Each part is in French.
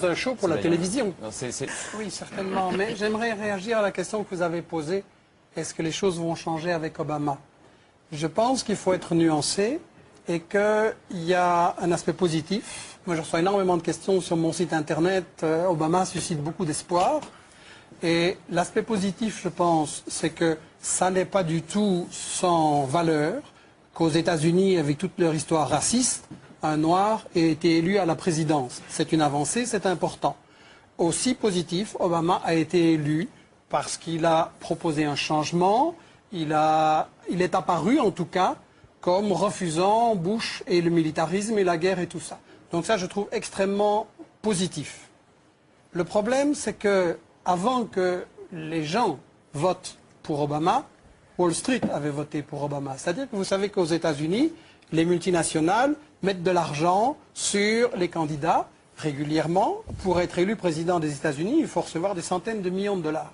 un show pour la télévision. Non, Oui, certainement. Mais j'aimerais réagir à la question que vous avez posée. Est-ce que les choses vont changer avec Obama? Je pense qu'il faut être nuancé et qu'il y a un aspect positif. Moi, je reçois énormément de questions sur mon site internet. Obama suscite beaucoup d'espoir. Et l'aspect positif, je pense, c'est que ça n'est pas du tout sans valeur qu'aux États-Unis, avec toute leur histoire raciste, un noir ait été élu à la présidence. C'est une avancée, c'est important. Aussi positif, Obama a été élu parce qu'il a proposé un changement. Il est apparu, en tout cas, comme refusant Bush et le militarisme et la guerre et tout ça. Donc ça, je trouve extrêmement positif. Le problème, c'est que avant que les gens votent pour Obama, Wall Street avait voté pour Obama. C'est-à-dire que vous savez qu'aux États-Unis, les multinationales mettent de l'argent sur les candidats régulièrement. Pour être élu président des États-Unis, il faut recevoir des centaines de millions de dollars.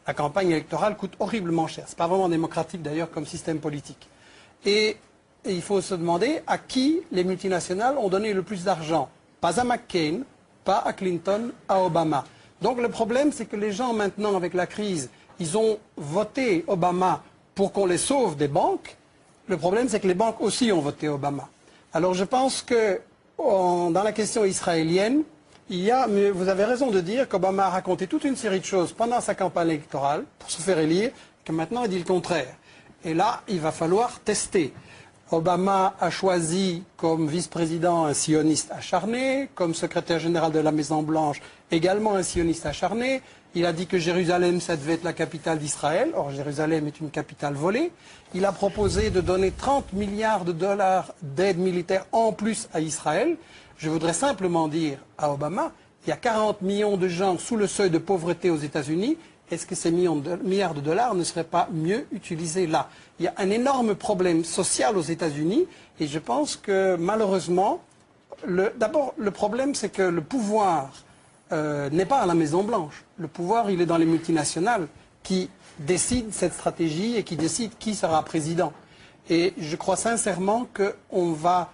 La campagne électorale coûte horriblement cher. Ce n'est pas vraiment démocratique d'ailleurs comme système politique. Et il faut se demander à qui les multinationales ont donné le plus d'argent. Pas à McCain, pas à Clinton, à Obama. Donc le problème, c'est que les gens maintenant, avec la crise, ils ont voté Obama pour qu'on les sauve des banques. Le problème, c'est que les banques aussi ont voté Obama. Alors je pense que dans la question israélienne, vous avez raison de dire qu'Obama a raconté toute une série de choses pendant sa campagne électorale pour se faire élire, que maintenant il dit le contraire. Et là, il va falloir tester. Obama a choisi comme vice-président un sioniste acharné, comme secrétaire général de la Maison-Blanche également un sioniste acharné. Il a dit que Jérusalem, ça devait être la capitale d'Israël. Or, Jérusalem est une capitale volée. Il a proposé de donner 30 milliards de dollars d'aide militaire en plus à Israël. Je voudrais simplement dire à Obama, il y a 40 millions de gens sous le seuil de pauvreté aux États-Unis. Est-ce que ces milliards de dollars ne seraient pas mieux utilisés là? Il y a un énorme problème social aux États-Unis et je pense que malheureusement, d'abord le problème c'est que le pouvoir n'est pas à la Maison-Blanche. Le pouvoir, il est dans les multinationales qui décident cette stratégie et qui décident qui sera président. Et je crois sincèrement qu'on va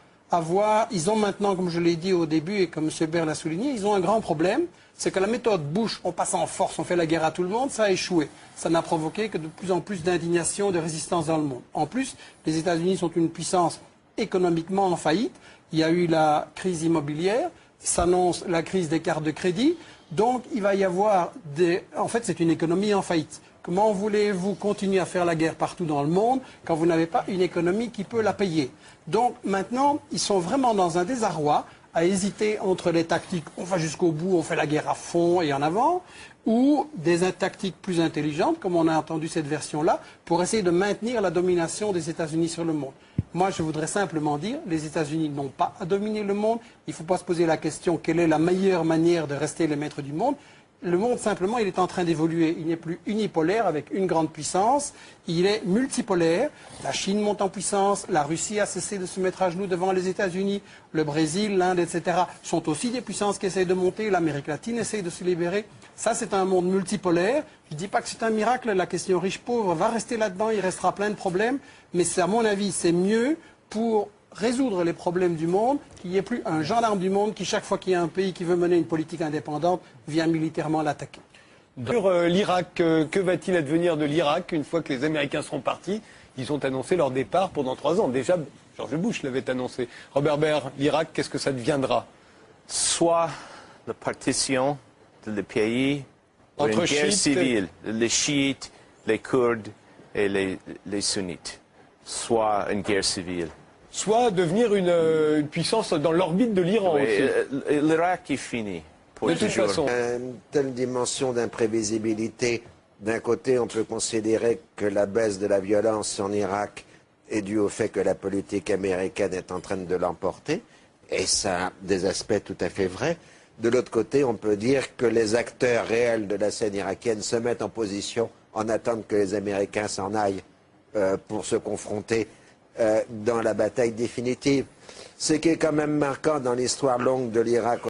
ils ont maintenant, comme je l'ai dit au début et comme M. Baird l'a souligné, ils ont un grand problème, c'est que la méthode Bush, on passe en force, on fait la guerre à tout le monde, ça a échoué. Ça n'a provoqué que de plus en plus d'indignation, de résistance dans le monde. En plus, les États-Unis sont une puissance économiquement en faillite. Il y a eu la crise immobilière, s'annonce la crise des cartes de crédit. Donc, il va y avoir En fait, c'est une économie en faillite. Comment voulez-vous continuer à faire la guerre partout dans le monde quand vous n'avez pas une économie qui peut la payer? Donc maintenant, ils sont vraiment dans un désarroi à hésiter entre les tactiques on va jusqu'au bout, on fait la guerre à fond et en avant, ou des tactiques plus intelligentes, comme on a entendu cette version-là, pour essayer de maintenir la domination des États-Unis sur le monde. Moi, je voudrais simplement dire, les États-Unis n'ont pas à dominer le monde. Il ne faut pas se poser la question quelle est la meilleure manière de rester les maîtres du monde. Le monde, simplement, il est en train d'évoluer. Il n'est plus unipolaire avec une grande puissance. Il est multipolaire. La Chine monte en puissance. La Russie a cessé de se mettre à genoux devant les États-Unis. Le Brésil, l'Inde, etc. sont aussi des puissances qui essayent de monter. L'Amérique latine essaye de se libérer. Ça, c'est un monde multipolaire. Je ne dis pas que c'est un miracle. La question riche-pauvre va rester là-dedans. Il restera plein de problèmes. Mais à mon avis, c'est mieux pour résoudre les problèmes du monde, qu'il n'y ait plus un gendarme du monde qui, chaque fois qu'il y a un pays qui veut mener une politique indépendante, vient militairement l'attaquer. Sur l'Irak, que va-t-il advenir de l'Irak une fois que les Américains seront partis? Ils ont annoncé leur départ pendant 3 ans. Déjà, George Bush l'avait annoncé. Robert Baird, l'Irak, qu'est-ce que ça deviendra? Soit la partition du pays pour une guerre civile, les chiites, les Kurdes et les sunnites. Soit une guerre civile. Soit devenir une puissance dans l'orbite de l'Iran aussi. L'Irak est fini. De toute façon. Une telle dimension d'imprévisibilité, d'un côté, on peut considérer que la baisse de la violence en Irak est due au fait que la politique américaine est en train de l'emporter, et ça a des aspects tout à fait vrais. De l'autre côté, on peut dire que les acteurs réels de la scène irakienne se mettent en position en attendant que les Américains s'en aillent pour se confronter dans la bataille définitive. Ce qui est quand même marquant dans l'histoire longue de l'Irak